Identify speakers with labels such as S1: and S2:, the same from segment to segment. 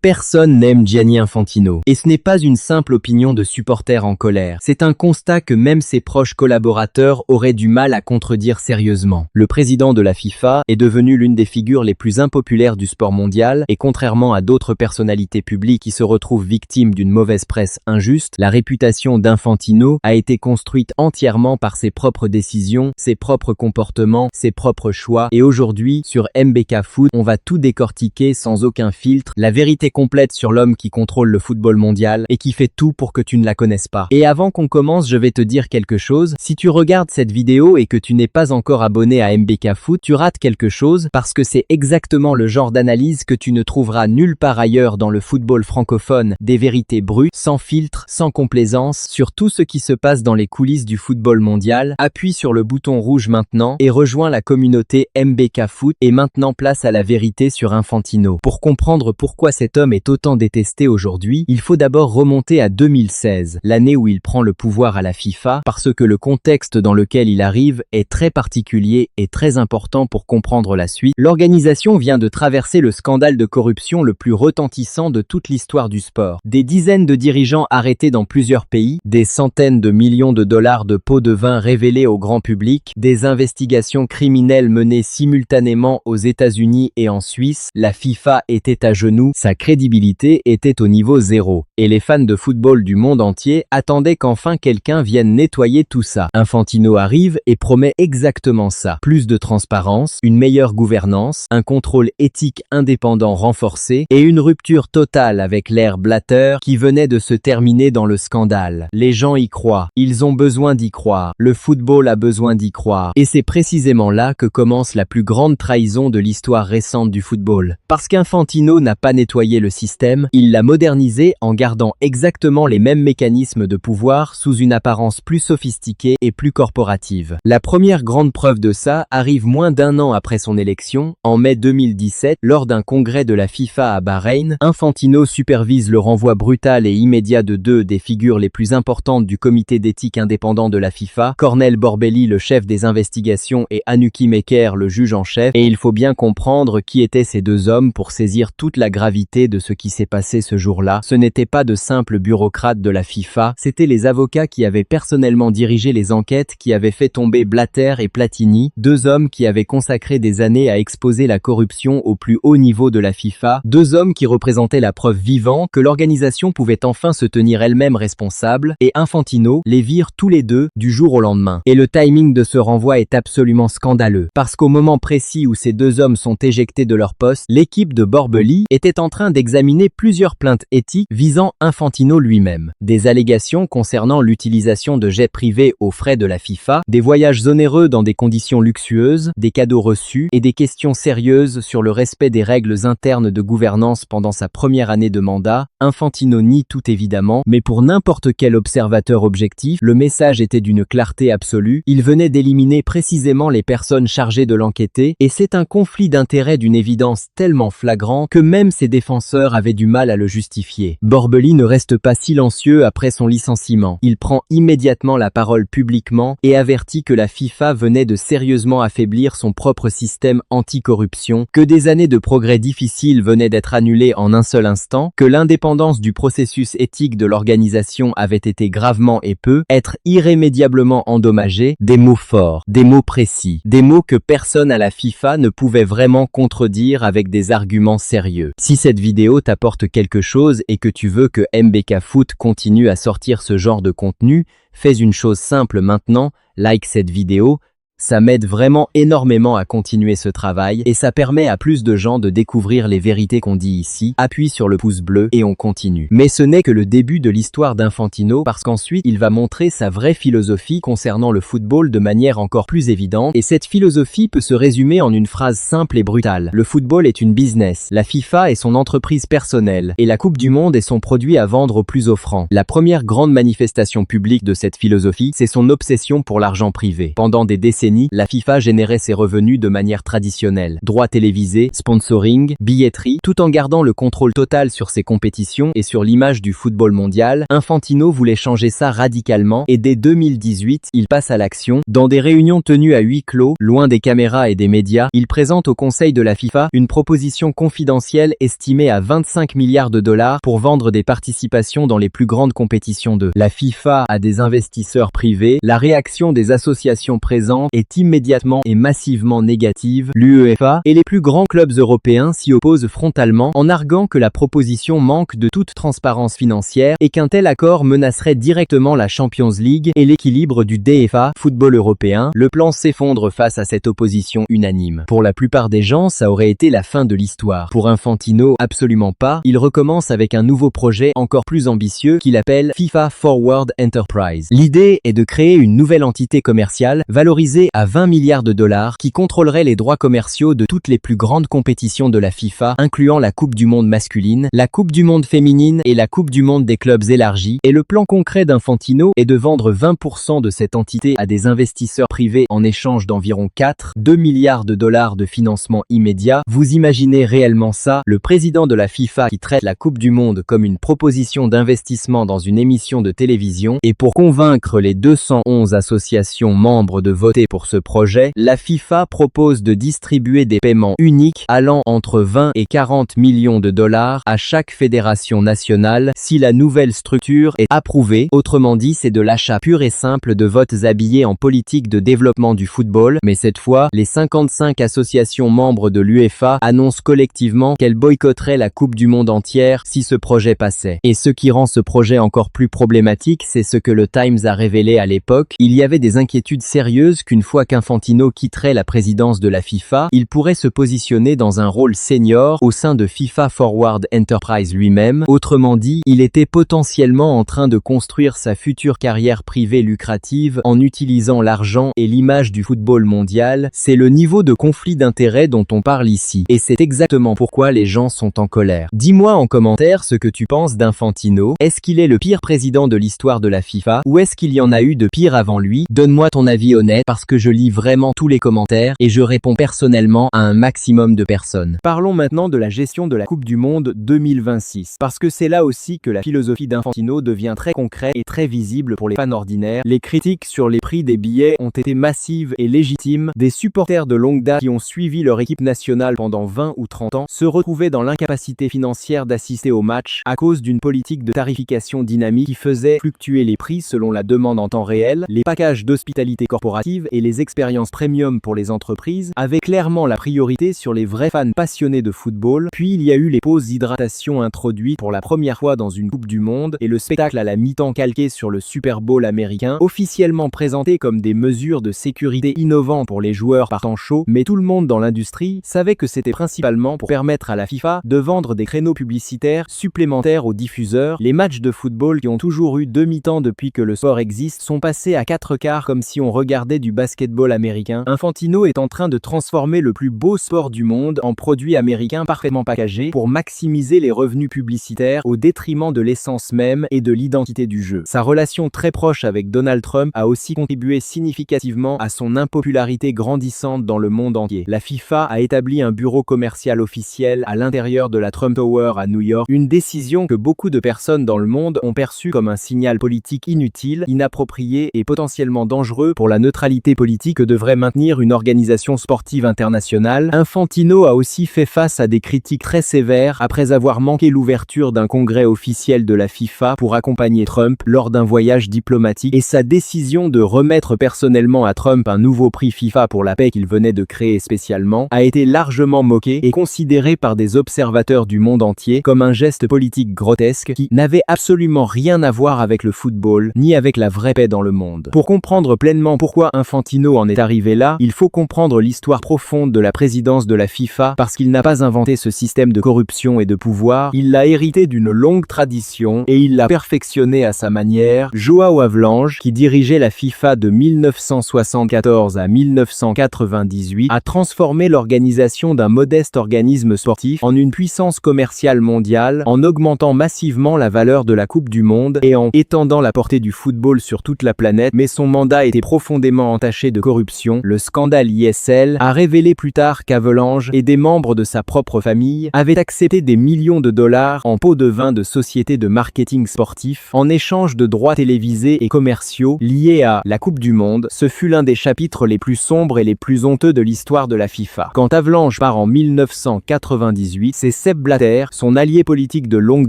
S1: Personne n'aime Gianni Infantino. Et ce n'est pas une simple opinion de supporter en colère. C'est un constat que même ses proches collaborateurs auraient du mal à contredire sérieusement. Le président de la FIFA est devenu l'une des figures les plus impopulaires du sport mondial et contrairement à d'autres personnalités publiques qui se retrouvent victimes d'une mauvaise presse injuste, la réputation d'Infantino a été construite entièrement par ses propres décisions, ses propres comportements, ses propres choix. Et aujourd'hui, sur MBK Foot, on va tout décortiquer sans aucun filtre, la vérité complète sur l'homme qui contrôle le football mondial et qui fait tout pour que tu ne la connaisses pas. Et avant qu'on commence, je vais te dire quelque chose. Si tu regardes cette vidéo et que tu n'es pas encore abonné à MBK Foot, tu rates quelque chose parce que c'est exactement le genre d'analyse que tu ne trouveras nulle part ailleurs dans le football francophone. Des vérités brutes, sans filtre, sans complaisance, sur tout ce qui se passe dans les coulisses du football mondial. Appuie sur le bouton rouge maintenant et rejoins la communauté MBK Foot et maintenant place à la vérité sur Infantino. Pour comprendre pourquoi cet homme est autant détesté aujourd'hui, il faut d'abord remonter à 2016, l'année où il prend le pouvoir à la FIFA, parce que le contexte dans lequel il arrive est très particulier et très important pour comprendre la suite. L'organisation vient de traverser le scandale de corruption le plus retentissant de toute l'histoire du sport. Des dizaines de dirigeants arrêtés dans plusieurs pays, des centaines de millions de dollars de pots de vin révélés au grand public, des investigations criminelles menées simultanément aux États-Unis et en Suisse, la FIFA était à genoux, sa crédibilité était au niveau zéro. Et les fans de football du monde entier attendaient qu'enfin quelqu'un vienne nettoyer tout ça. Infantino arrive et promet exactement ça. Plus de transparence, une meilleure gouvernance, un contrôle éthique indépendant renforcé et une rupture totale avec l'ère Blatter qui venait de se terminer dans le scandale. Les gens y croient, ils ont besoin d'y croire, le football a besoin d'y croire. Et c'est précisément là que commence la plus grande trahison de l'histoire récente du football. Parce qu'Infantino n'a pas nettoyé le système, il l'a modernisé en gardant exactement les mêmes mécanismes de pouvoir sous une apparence plus sophistiquée et plus corporative. La première grande preuve de ça arrive moins d'un an après son élection, en mai 2017, lors d'un congrès de la FIFA à Bahreïn. Infantino supervise le renvoi brutal et immédiat de deux des figures les plus importantes du comité d'éthique indépendant de la FIFA, Cornel Borbelli, le chef des investigations, et Anuki Mekker, le juge en chef. Et il faut bien comprendre qui étaient ces deux hommes pour saisir toute la gravité de ce qui s'est passé ce jour-là. Ce n'étaient pas de simples bureaucrates de la FIFA, c'étaient les avocats qui avaient personnellement dirigé les enquêtes qui avaient fait tomber Blatter et Platini, deux hommes qui avaient consacré des années à exposer la corruption au plus haut niveau de la FIFA, deux hommes qui représentaient la preuve vivante que l'organisation pouvait enfin se tenir elle-même responsable, et Infantino les vire tous les deux du jour au lendemain. Et le timing de ce renvoi est absolument scandaleux, parce qu'au moment précis où ces deux hommes sont éjectés de leur poste, l'équipe de Borbelli était en train d'examiner plusieurs plaintes éthiques visant Infantino lui-même. Des allégations concernant l'utilisation de jets privés aux frais de la FIFA, des voyages onéreux dans des conditions luxueuses, des cadeaux reçus et des questions sérieuses sur le respect des règles internes de gouvernance pendant sa première année de mandat. Infantino nie tout évidemment, mais pour n'importe quel observateur objectif, le message était d'une clarté absolue. Il venait d'éliminer précisément les personnes chargées de l'enquêter et c'est un conflit d'intérêts d'une évidence tellement flagrant que même ses défenseurs avaient du mal à le justifier. Borbelli ne reste pas silencieux après son licenciement. Il prend immédiatement la parole publiquement et avertit que la FIFA venait de sérieusement affaiblir son propre système anticorruption, que des années de progrès difficiles venaient d'être annulées en un seul instant, que l'indépendance du processus éthique de l'organisation avait été gravement et peut être irrémédiablement endommagée. Des mots forts, des mots précis, des mots que personne à la FIFA ne pouvait vraiment contredire avec des arguments sérieux. Si cette vidéo t'apporte quelque chose et que tu veux que MBK Foot continue à sortir ce genre de contenu, fais une chose simple maintenant, like cette vidéo. Ça m'aide vraiment énormément à continuer ce travail et ça permet à plus de gens de découvrir les vérités qu'on dit ici. Appuie sur le pouce bleu et on continue. Mais ce n'est que le début de l'histoire d'Infantino parce qu'ensuite il va montrer sa vraie philosophie concernant le football de manière encore plus évidente et cette philosophie peut se résumer en une phrase simple et brutale. Le football est une business, la FIFA est son entreprise personnelle et la Coupe du Monde est son produit à vendre au plus offrant. La première grande manifestation publique de cette philosophie, c'est son obsession pour l'argent privé. Pendant des décennies, décennies, la FIFA générait ses revenus de manière traditionnelle. Droits télévisés, sponsoring, billetterie, tout en gardant le contrôle total sur ses compétitions et sur l'image du football mondial, Infantino voulait changer ça radicalement et dès 2018, il passe à l'action. Dans des réunions tenues à huis clos, loin des caméras et des médias, il présente au Conseil de la FIFA une proposition confidentielle estimée à 25 milliards de dollars pour vendre des participations dans les plus grandes compétitions de la FIFA à des investisseurs privés. La réaction des associations présentes est immédiatement et massivement négative. L'UEFA et les plus grands clubs européens s'y opposent frontalement en arguant que la proposition manque de toute transparence financière et qu'un tel accord menacerait directement la Champions League et l'équilibre du DFA, football européen. Le plan s'effondre face à cette opposition unanime. Pour la plupart des gens, ça aurait été la fin de l'histoire. Pour Infantino, absolument pas. Il recommence avec un nouveau projet encore plus ambitieux qu'il appelle FIFA Forward Enterprise. L'idée est de créer une nouvelle entité commerciale valorisée à 20 milliards de dollars qui contrôlerait les droits commerciaux de toutes les plus grandes compétitions de la FIFA, incluant la Coupe du Monde masculine, la Coupe du Monde féminine et la Coupe du Monde des clubs élargis. Et le plan concret d'Infantino est de vendre 20% de cette entité à des investisseurs privés en échange d'environ 2 milliards de dollars de financement immédiat. Vous imaginez réellement ça? Le président de la FIFA qui traite la Coupe du Monde comme une proposition d'investissement dans une émission de télévision, et pour convaincre les 211 associations membres de voter pour ce projet, la FIFA propose de distribuer des paiements uniques allant entre 20 et 40 millions de dollars à chaque fédération nationale si la nouvelle structure est approuvée. Autrement dit, c'est de l'achat pur et simple de votes habillés en politique de développement du football, mais cette fois, les 55 associations membres de l'UEFA annoncent collectivement qu'elles boycotteraient la Coupe du Monde entière si ce projet passait. Et ce qui rend ce projet encore plus problématique, c'est ce que le Times a révélé à l'époque. Il y avait des inquiétudes sérieuses qu'une fois qu'Infantino quitterait la présidence de la FIFA, il pourrait se positionner dans un rôle senior au sein de FIFA Forward Enterprise lui-même. Autrement dit, il était potentiellement en train de construire sa future carrière privée lucrative en utilisant l'argent et l'image du football mondial. C'est le niveau de conflit d'intérêts dont on parle ici. Et c'est exactement pourquoi les gens sont en colère. Dis-moi en commentaire ce que tu penses d'Infantino. Est-ce qu'il est le pire président de l'histoire de la FIFA ou est-ce qu'il y en a eu de pire avant lui? Donne-moi ton avis honnête parce que je lis vraiment tous les commentaires et je réponds personnellement à un maximum de personnes. Parlons maintenant de la gestion de la Coupe du Monde 2026 parce que c'est là aussi que la philosophie d'Infantino devient très concrète et très visible pour les fans ordinaires. Les critiques sur les prix des billets ont été massives et légitimes. Des supporters de longue date qui ont suivi leur équipe nationale pendant 20 ou 30 ans se retrouvaient dans l'incapacité financière d'assister au match à cause d'une politique de tarification dynamique qui faisait fluctuer les prix selon la demande en temps réel. Les packages d'hospitalité corporative et les expériences premium pour les entreprises avaient clairement la priorité sur les vrais fans passionnés de football. Puis il y a eu les pauses d'hydratation introduites pour la première fois dans une Coupe du Monde et le spectacle à la mi-temps calqué sur le Super Bowl américain, officiellement présenté comme des mesures de sécurité innovantes pour les joueurs par temps chaud, mais tout le monde dans l'industrie savait que c'était principalement pour permettre à la FIFA de vendre des créneaux publicitaires supplémentaires aux diffuseurs. Les matchs de football qui ont toujours eu deux mi-temps depuis que le sport existe sont passés à 4 quarts comme si on regardait du basketball américain. Infantino est en train de transformer le plus beau sport du monde en produit américain parfaitement packagé pour maximiser les revenus publicitaires au détriment de l'essence même et de l'identité du jeu. Sa relation très proche avec Donald Trump a aussi contribué significativement à son impopularité grandissante dans le monde entier. La FIFA a établi un bureau commercial officiel à l'intérieur de la Trump Tower à New York, une décision que beaucoup de personnes dans le monde ont perçue comme un signal politique inutile, inapproprié et potentiellement dangereux pour la neutralité politique que devrait maintenir une organisation sportive internationale. Infantino a aussi fait face à des critiques très sévères après avoir manqué l'ouverture d'un congrès officiel de la FIFA pour accompagner Trump lors d'un voyage diplomatique, et sa décision de remettre personnellement à Trump un nouveau prix FIFA pour la paix qu'il venait de créer spécialement a été largement moquée et considérée par des observateurs du monde entier comme un geste politique grotesque qui n'avait absolument rien à voir avec le football ni avec la vraie paix dans le monde. Pour comprendre pleinement pourquoi Infantino en est arrivé là, il faut comprendre l'histoire profonde de la présidence de la FIFA parce qu'il n'a pas inventé ce système de corruption et de pouvoir, il l'a hérité d'une longue tradition et il l'a perfectionné à sa manière. João Havelange, qui dirigeait la FIFA de 1974 à 1998, a transformé l'organisation d'un modeste organisme sportif en une puissance commerciale mondiale en augmentant massivement la valeur de la Coupe du Monde et en étendant la portée du football sur toute la planète, mais son mandat était profondément entaché cachée de corruption. Le scandale ISL a révélé plus tard qu'Avalanche et des membres de sa propre famille avaient accepté des millions de dollars en pots de vin de sociétés de marketing sportif en échange de droits télévisés et commerciaux liés à la Coupe du Monde. Ce fut l'un des chapitres les plus sombres et les plus honteux de l'histoire de la FIFA. Quand Avalanche part en 1998, c'est Sepp Blatter, son allié politique de longue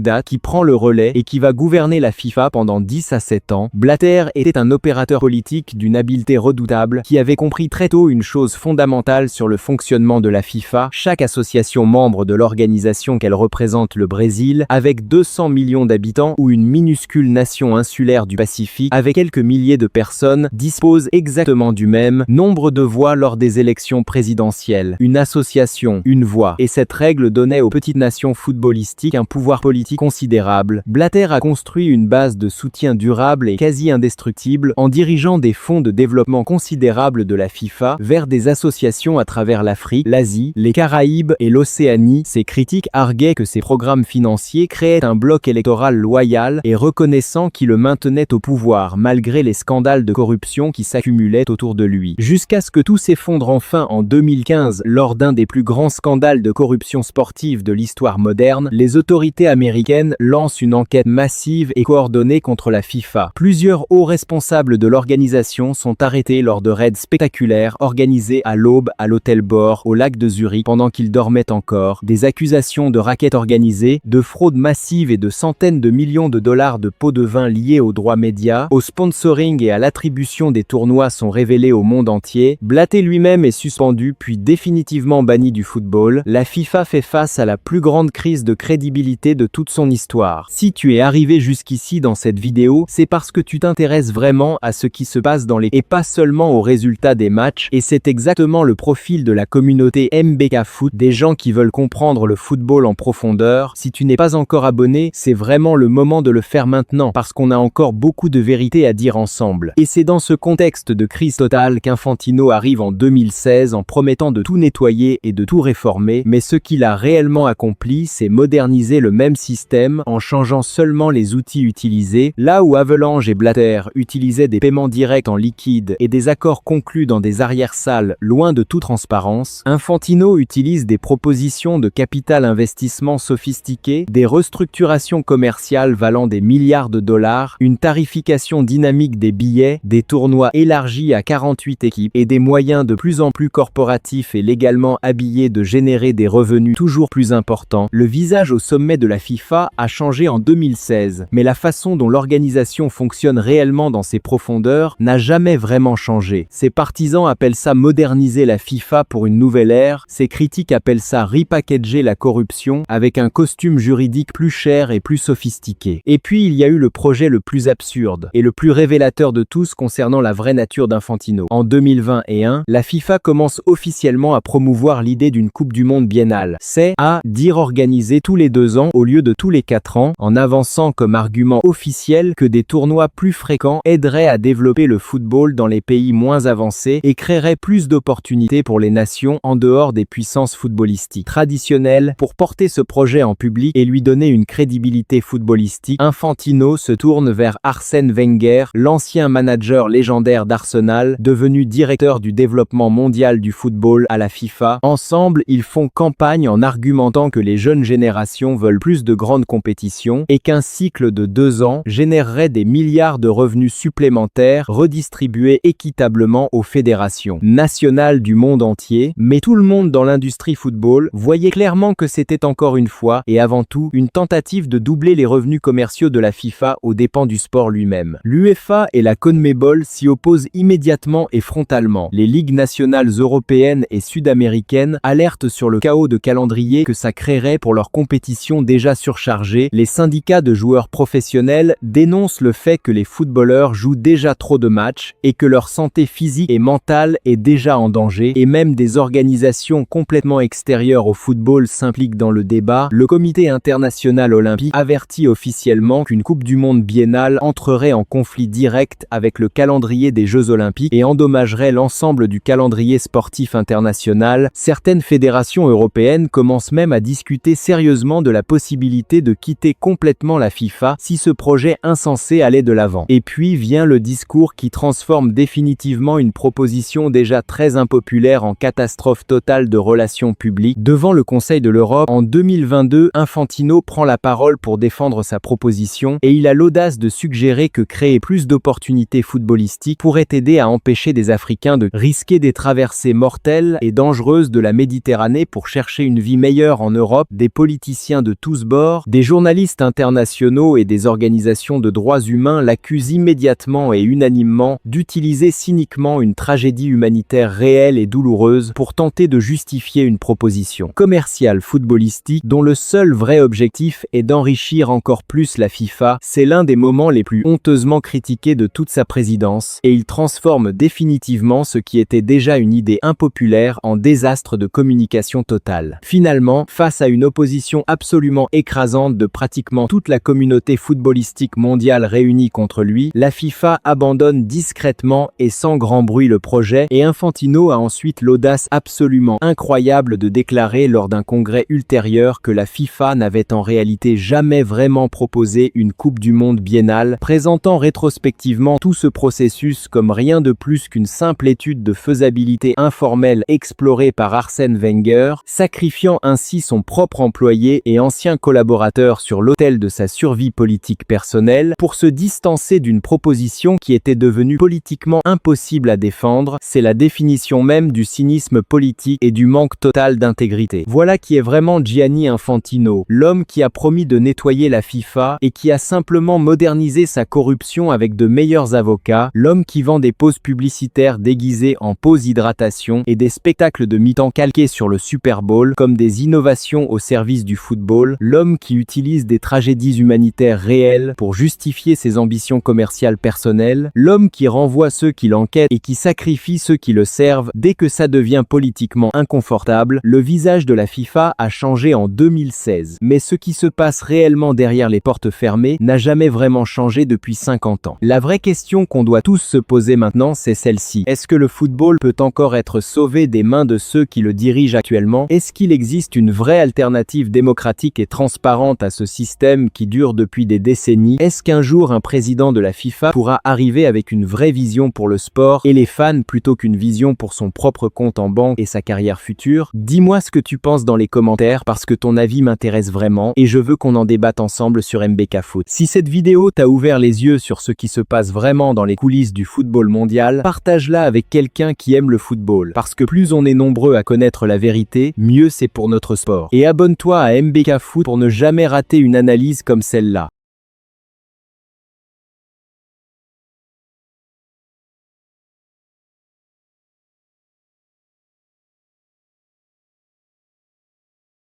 S1: date, qui prend le relais et qui va gouverner la FIFA pendant 10 à 7 ans. Blatter était un opérateur politique d'une habileté redoutable qui avait compris très tôt une chose fondamentale sur le fonctionnement de la FIFA. Chaque association membre de l'organisation qu'elle représente, le Brésil, avec 200 millions d'habitants ou une minuscule nation insulaire du Pacifique avec quelques milliers de personnes, dispose exactement du même nombre de voix lors des élections présidentielles. Une association, une voix. Et cette règle donnait aux petites nations footballistiques un pouvoir politique considérable. Blatter a construit une base de soutien durable et quasi indestructible en dirigeant des fonds de développement considérables de la FIFA vers des associations à travers l'Afrique, l'Asie, les Caraïbes et l'Océanie. Ses critiques arguaient que ces programmes financiers créaient un bloc électoral loyal et reconnaissant qui le maintenait au pouvoir malgré les scandales de corruption qui s'accumulaient autour de lui. Jusqu'à ce que tout s'effondre enfin en 2015 lors d'un des plus grands scandales de corruption sportive de l'histoire moderne, les autorités américaines lancent une enquête massive et coordonnée contre la FIFA. Plusieurs hauts responsables de l'organisation sont arrêtés lors de raids spectaculaires organisés à l'aube à l'hôtel Bor au lac de Zurich pendant qu'ils dormaient encore. Des accusations de racket organisées, de fraude massive et de centaines de millions de dollars de pots de vin liés aux droits médias, au sponsoring et à l'attribution des tournois sont révélés au monde entier. Blatter lui-même est suspendu puis définitivement banni du football. La FIFA fait face à la plus grande crise de crédibilité de toute son histoire. Si tu es arrivé jusqu'ici dans cette vidéo, c'est parce que tu t'intéresses vraiment à ce qui se passe dans les et pas seulement aux résultats des matchs, et c'est exactement le profil de la communauté MBK Foot, des gens qui veulent comprendre le football en profondeur. Si tu n'es pas encore abonné, c'est vraiment le moment de le faire maintenant parce qu'on a encore beaucoup de vérités à dire ensemble. Et c'est dans ce contexte de crise totale qu'Infantino arrive en 2016 en promettant de tout nettoyer et de tout réformer, mais ce qu'il a réellement accompli, c'est moderniser le même système en changeant seulement les outils utilisés. Là où Avalanche et Blatter utilisaient des paiements directs en liquide et des accords conclus dans des arrière-salles loin de toute transparence, Infantino utilise des propositions de capital investissement sophistiquées, des restructurations commerciales valant des milliards de dollars, une tarification dynamique des billets, des tournois élargis à 48 équipes et des moyens de plus en plus corporatifs et légalement habillés de générer des revenus toujours plus importants. Le visage au sommet de la FIFA a changé en 2016, mais la façon dont l'organisation fonctionne réellement dans ses profondeurs n'a jamais vraiment changé. Ses partisans appellent ça moderniser la FIFA pour une nouvelle ère, ses critiques appellent ça repackager la corruption avec un costume juridique plus cher et plus sophistiqué. Et puis il y a eu le projet le plus absurde et le plus révélateur de tous concernant la vraie nature d'Infantino. En 2021, la FIFA commence officiellement à promouvoir l'idée d'une Coupe du Monde biennale. C'est à dire organisée tous les 2 ans au lieu de tous les 4 ans, en avançant comme argument officiel que des tournois plus fréquents aideraient à développer le football dans les pays moins avancés et créeraient plus d'opportunités pour les nations en dehors des puissances footballistiques traditionnelles. Pour porter ce projet en public et lui donner une crédibilité footballistique, Infantino se tourne vers Arsène Wenger, l'ancien manager légendaire d'Arsenal, devenu directeur du développement mondial du football à la FIFA. Ensemble, ils font campagne en argumentant que les jeunes générations veulent plus de grandes compétitions et qu'un cycle de 2 ans générerait des milliards de revenus supplémentaires redistribués équitablement aux fédérations nationales du monde entier. Mais tout le monde dans l'industrie football voyait clairement que c'était encore une fois et avant tout une tentative de doubler les revenus commerciaux de la FIFA aux dépens du sport lui-même. L'UEFA et la CONMEBOL s'y opposent immédiatement et frontalement. Les ligues nationales européennes et sud-américaines alertent sur le chaos de calendrier que ça créerait pour leurs compétitions déjà surchargées. Les syndicats de joueurs professionnels dénoncent le fait que les footballeurs jouent déjà trop de matchs et que leur santé physique et mentale est déjà en danger, et même des organisations complètement extérieures au football s'impliquent dans le débat. Le Comité international olympique avertit officiellement qu'une Coupe du Monde biennale entrerait en conflit direct avec le calendrier des Jeux olympiques et endommagerait l'ensemble du calendrier sportif international. Certaines fédérations européennes commencent même à discuter sérieusement de la possibilité de quitter complètement la FIFA si ce projet insensé allait de l'avant. Et puis vient le discours qui transforme définitivement définitivement une proposition déjà très impopulaire en catastrophe totale de relations publiques. Devant le Conseil de l'Europe, en 2022, Infantino prend la parole pour défendre sa proposition et il a l'audace de suggérer que créer plus d'opportunités footballistiques pourrait aider à empêcher des Africains de risquer des traversées mortelles et dangereuses de la Méditerranée pour chercher une vie meilleure en Europe. Des politiciens de tous bords, des journalistes internationaux et des organisations de droits humains l'accusent immédiatement et unanimement d'utiliser cyniquement une tragédie humanitaire réelle et douloureuse pour tenter de justifier une proposition commerciale footballistique dont le seul vrai objectif est d'enrichir encore plus la FIFA. C'est l'un des moments les plus honteusement critiqués de toute sa présidence et il transforme définitivement ce qui était déjà une idée impopulaire en désastre de communication totale. Finalement, face à une opposition absolument écrasante de pratiquement toute la communauté footballistique mondiale réunie contre lui, la FIFA abandonne discrètement et sans grand bruit le projet et Infantino a ensuite l'audace absolument incroyable de déclarer lors d'un congrès ultérieur que la FIFA n'avait en réalité jamais vraiment proposé une Coupe du Monde biennale, présentant rétrospectivement tout ce processus comme rien de plus qu'une simple étude de faisabilité informelle explorée par Arsène Wenger, sacrifiant ainsi son propre employé et ancien collaborateur sur l'autel de sa survie politique personnelle pour se distancer d'une proposition qui était devenue politiquement impossible à défendre. C'est la définition même du cynisme politique et du manque total d'intégrité. Voilà qui est vraiment Gianni Infantino, l'homme qui a promis de nettoyer la FIFA et qui a simplement modernisé sa corruption avec de meilleurs avocats, l'homme qui vend des pauses publicitaires déguisées en pauses hydratation et des spectacles de mi-temps calqués sur le Super Bowl comme des innovations au service du football, l'homme qui utilise des tragédies humanitaires réelles pour justifier ses ambitions commerciales personnelles, l'homme qui renvoie ceux qui l'enquêtent et qui sacrifie ceux qui le servent dès que ça devient politiquement inconfortable. Le visage de la FIFA a changé en 2016, mais ce qui se passe réellement derrière les portes fermées n'a jamais vraiment changé depuis 50 ans. La vraie question qu'on doit tous se poser maintenant, c'est celle-ci. Est-ce que le football peut encore être sauvé des mains de ceux qui le dirigent actuellement? Est-ce qu'il existe une vraie alternative démocratique et transparente à ce système qui dure depuis des décennies? Est-ce qu'un jour un président de la FIFA pourra arriver avec une vraie vision pour le sport et les fans plutôt qu'une vision pour son propre compte en banque et sa carrière future? Dis-moi ce que tu penses dans les commentaires parce que ton avis m'intéresse vraiment et je veux qu'on en débatte ensemble sur MBK Foot. Si cette vidéo t'a ouvert les yeux sur ce qui se passe vraiment dans les coulisses du football mondial, partage-la avec quelqu'un qui aime le football parce que plus on est nombreux à connaître la vérité, mieux c'est pour notre sport. Et abonne-toi à MBK Foot pour ne jamais rater une analyse comme celle-là.